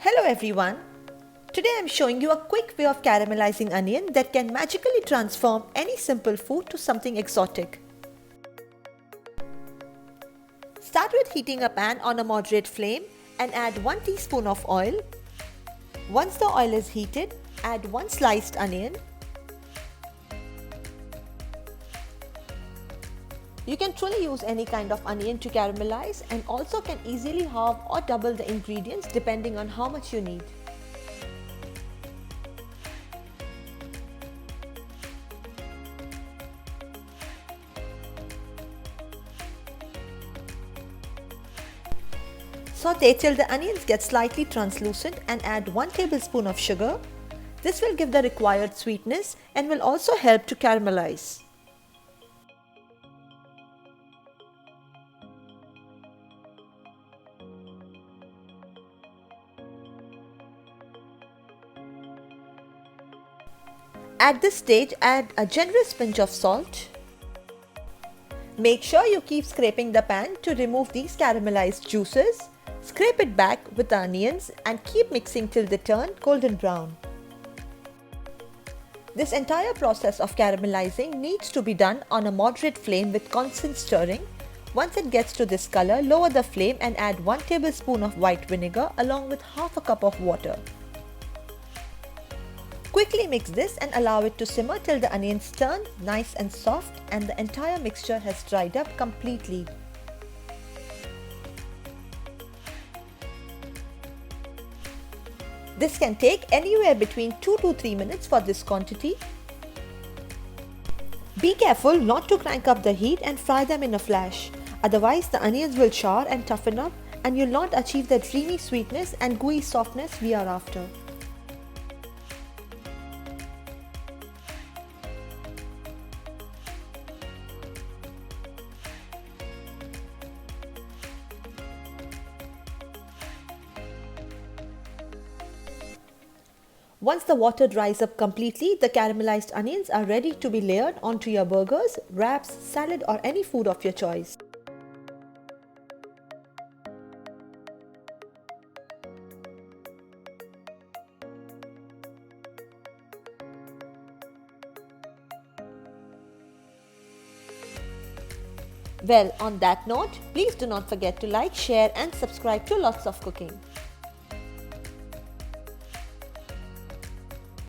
Hello everyone. Today I am showing you a quick way of caramelizing onion that can magically transform any simple food to something exotic. Start with heating a pan on a moderate flame and add 1 teaspoon of oil. Once the oil is heated, add 1 sliced onion. You can truly use any kind of onion to caramelize and also can easily halve or double the ingredients depending on how much you need. Saute till the onions get slightly translucent and add 1 tablespoon of sugar. This will give the required sweetness and will also help to caramelize. At this stage, add a generous pinch of salt. Make sure you keep scraping the pan to remove these caramelized juices. Scrape it back with the onions and keep mixing till they turn golden brown. This entire process of caramelizing needs to be done on a moderate flame with constant stirring. Once it gets to this color, lower the flame and add 1 tablespoon of white vinegar along with half a cup of water. Quickly mix this and allow it to simmer till the onions turn nice and soft and the entire mixture has dried up completely. This can take anywhere between 2 to 3 minutes for this quantity. Be careful not to crank up the heat and fry them in a flash. Otherwise the onions will char and toughen up and you'll not achieve that creamy sweetness and gooey softness we are after. Once the water dries up completely, the caramelized onions are ready to be layered onto your burgers, wraps, salad or any food of your choice. Well, on that note, please do not forget to like, share and subscribe to Lots of Cooking.